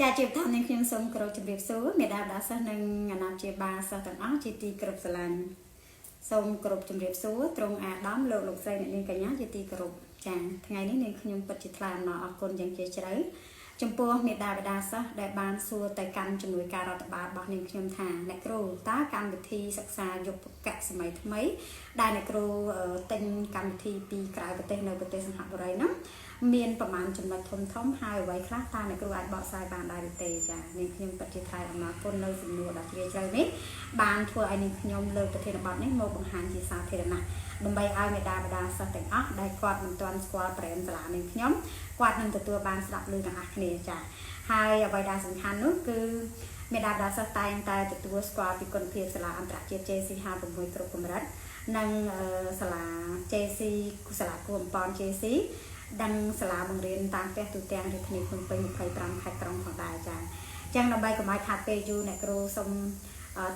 ចាជាបឋមនាងខ្ញុំសូមគោរពជម្រាបសួរមេដាបដាសិស្សនិងអាណាព្យាបាលសិស្សទាំងអស់ជាទីគោរពស្រឡាញ់សូមគោរពជម្រាបសួរត្រង់អាដាមលោកស្រីអ្នកនាងកញ្ញាជាទីគោរពចាថ្ងៃនេះនាងខ្ញុំពិតជាថ្លែងអំណរអគុណយ៉ាងជ្រាលជ្រៅចំពោះមេដាបដាសិស្សដែលបានសួរទៅកាន់ជំនួយការរដ្ឋបាលរបស់នាងខ្ញុំថាអ្នកគ្រូតើកម្មវិធីសិក្សាយុវកសម័យថ្មីដែលអ្នកគ្រូទិញកម្មវិធីពីក្រៅប្រទេសនៅប្រទេសសិង្ហបុរីហ្នឹងមានប្រមាណចំណុចធំហើយអ្វីខ្លះតើអ្នកគ្រូអាចបកស្រាយបានដែរឬទេចានាងខ្ញុំពិតជាថ្លែងអំណរគុណនៅសំណួរដ៏ជ្រាលជ្រៅនេះបានធ្វើឲ្យនាងខ្ញុំលើកប្រធានបទនេះមកបង្ហាញជាសាធារណៈដើម្បីឲ្យមេដាបដាសិស្សទាំងអស់ដែលគាត់មិនទាន់ស្គាល់ប្រេមសាលានាងខ្ញុំគាត់នឹងទទួលបានស្ដាប់ឮទាំងអស់គ្នាចាហើយអ្វីដែលសំខាន់នោះគឺមេដាបដាសិស្សតែងតែទទួលស្គាល់ពីគុណភាពសាលាអន្តរជាតិ JC56 គ្រប់កម្រិតនិងសាលា JC សាលាគួរអំពន់ JC ដឹងសាលាបង្រៀនតាមផ្ទះទូទាំងរាជធានីភ្នំពេញ25ខេត្តក្រុងផងដែរចាអញ្ចឹងដើម្បីកុំឲ្យខាតពេលយូរអ្នកគ្រូសូម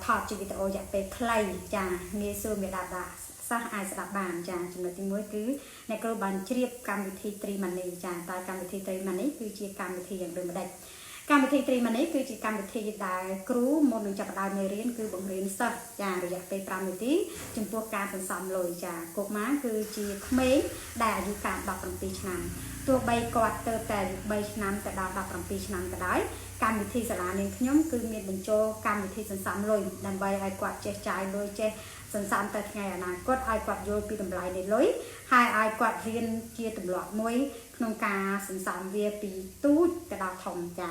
ថតជាវីដេអូរយៈពេលខ្លីចាងាយស្រួលមេដាបដាសិស្សអាចស្ដាប់បានចាចំណុចទី1គឺអ្នកគ្រូបានជ្រាបកម្មវិធី Tri Money ចាតើកម្មវិធី Tri Money គឺជាកម្មវិធីយ៉ាងដូចម្ដេចកម្មវិធី Tri Money គឺជាកម្មវិធីដែលគ្រូមុននឹងចាប់ផ្ដើមមេរៀនគឺបង្រៀនសិស្សចារយៈពេល5នាទីចំពោះការសន្សំលុយចាកុមារគឺជាក្មេងដែលអាយុតាម17ឆ្នាំទោះបីគាត់ទៅតែអាយុ3ឆ្នាំទៅដល់17ឆ្នាំក៏ដោយកម្មវិធីសាលានាងខ្ញុំគឺមានបញ្ចូលកម្មវិធីសន្សំលុយដើម្បីឲ្យគាត់ចេះចាយលុយចេះសន្សំទៅថ្ងៃអនាគតឲ្យគាត់យល់ពីតម្លៃនៃលុយហើយឲ្យគាត់រៀនជាទម្លាប់មួយក្នុងការសន្សំវាពីទូចទៅដល់ធំចា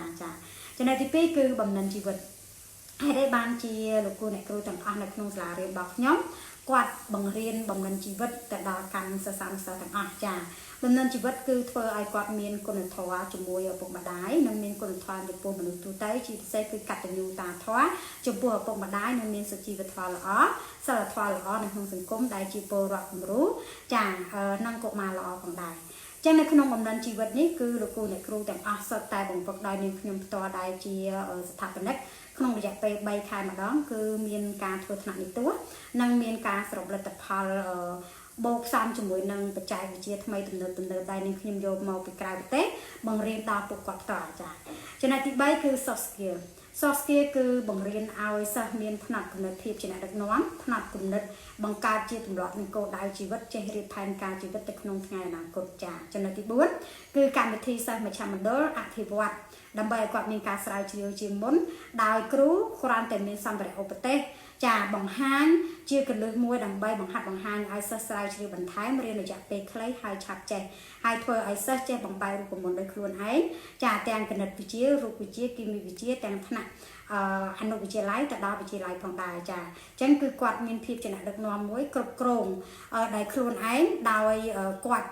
ចំណុចទី2គឺបំណិនជីវិតហើយដែលបានជាលោកគ្រូអ្នកគ្រូទាំងអស់នៅក្នុងសាលារៀនរបស់ខ្ញុំគាត់បង្រៀនបំណិនជីវិតទៅដល់កម្មសិស្សទាំងអស់ចាបំណិនជីវិតគឺធ្វើឲ្យគាត់មានគុណធម៌ជាមួយឪពុកម្ដាយនិងមានគុណធម៌ចំពោះមនុស្សទូទៅជាពិសេសគឺកតញ្ញូតាធម៌ចំពោះឪពុកម្ដាយនិងមានសុជីវធម៌ល្អសិលធម៌ល្អនៅក្នុងសង្គមដែលជាពលរដ្ឋគំរូចានិងកុមារល្អផងដែរចឹងនៅក្នុងបំណិនជីវិតនេះគឺលោកគ្រូអ្នកគ្រូទាំងអស់សុទ្ធតែបង្វឹកដោយនាងខ្ញុំផ្ទាល់ដែលជាស្ថាបនិកក្នុងរយៈពេល3ខែម្ដងគឺមានការធ្វើថ្នាក់និទាននិងមានការសរុបលទ្ធផលបូកផ្សំជាមួយនឹងបច្ចេកវិទ្យាថ្មីទំនើបដែលនាងខ្ញុំយកមកពីក្រៅប្រទេសបង្រៀនដល់ពួកគាត់ផ្ទាល់ចា៎ចំណុចទី3គឺ soft skill គឺបង្រៀនឲ្យសិស្សមានផ្នត់គំនិតភាពជាអ្នកដឹកនាំផ្នត់គំនិតបង្កើតជាទម្លាប់និងគោលដៅជីវិតចេះរៀបផែនការជីវិតទៅក្នុងថ្ងៃអនាគតចា៎ចំណុចទី4គឺកម្មវិធីសិស្សមជ្ឈមណ្ឌលអភិវឌ្ឍដើម្បីឲ្យគាត់មានការស្រាវជ្រាវជាមុនដោយគ្រូគ្រាន់តែមានសម្ភារៈឧបទេសចាបង្ហាញជាកលឹះមួយដើម្បីបង្ហាត់បង្ហាញឲ្យសិស្សស្រាវជ្រាវបន្ថែមរៀនរយៈពេលខ្លីហើយឆាប់ចេះហើយធ្វើឲ្យសិស្សចេះបំបែករូបមន្តដោយខ្លួនឯងចាទាំងគណិតវិទ្យារូបវិទ្យាគីមីវិទ្យាទាំងថ្នាក់អនុវិទ្យាល័យទៅដល់វិទ្យាល័យផងដែរចាអញ្ចឹងគឺគាត់មានភាពជាអ្នកដឹកនាំមួយគ្រប់គ្រងដោយខ្លួនឯងដោយគាត់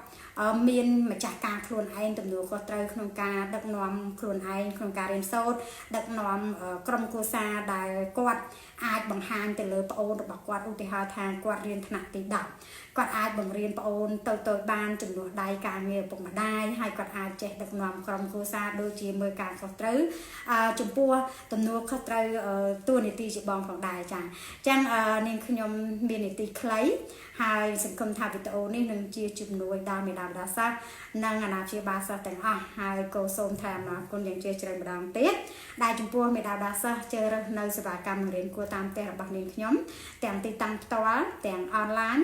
មានម្ចាស់ការខ្លួនឯងទំនួលខុសត្រូវក្នុងការដឹកនាំខ្លួនឯងក្នុងការរៀនសូត្រដឹកនាំក្រុមគ្រួសារដែលគាត់អាចបង្ហាញទៅលើប្អូនរបស់គាត់ឧទាហរណ៍ថាគាត់រៀនថ្នាក់ទី10គាត់អាចបង្រៀនប្អូនទៅបានចំនួនដៃការងារឪពុកម្ដាយហើយគាត់អាចចេះដឹកនាំក្រុមគ្រួសារដូចជាមើលការខុសត្រូវចំពោះទំនួលខុសត្រូវតួនាទីជាបងផងដែរចាអញ្ចឹងនាងខ្ញុំមាននីតិខ្លីហើយសង្ឃឹមថាវីដេអូនេះនឹងជាជំនួយដល់មេដាបដាសិស្សនិងអាណាព្យាបាលសិស្សទាំងអស់ហើយក៏សូមថ្លែងអំណរគុណយ៉ាងជ្រាលជ្រៅម្ដងទៀតដែលចំពោះមេដាបដាសិស្សជ្រើសរើសនៅសេវាកម្មបង្រៀនគួរតាមផ្ទះរបស់នាងខ្ញុំទាំងទីតាំងផ្ទាល់ទាំងអនឡាញ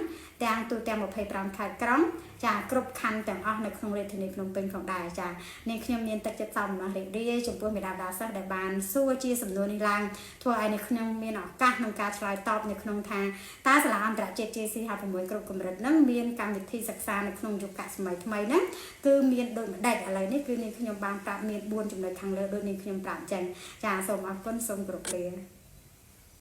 ទាំងទូទាំង25ខេត្តក្រុងចាគ្រប់ខណ្ឌទាំងអស់នៅក្នុងរាជធានីភ្នំពេញផងដែរចានាងខ្ញុំមានទឹកចិត្តសោមនស្សរីករាយចំពោះមេដាបដាសិស្សដែលបានសួរជាសំណួរនេះឡើងធ្វើឲ្យនាងខ្ញុំមានឱកាសក្នុងការឆ្លើយតបនៅក្នុងថាតើសាលាអន្តរជាតិ JC56 គ្រប់កម្រិតហ្នឹងមានកម្មវិធីសិក្សានៅក្នុងយុគសម័យថ្មីហ្នឹងគឺមានដូចម្ដេចឥឡូវនេះគឺនាងខ្ញុំបានប្រាប់មាន4ចំណុចខាងលើដូចនាងខ្ញុំប្រាប់អញ្ចឹងចាសូមអរគុណសូមគោរពលា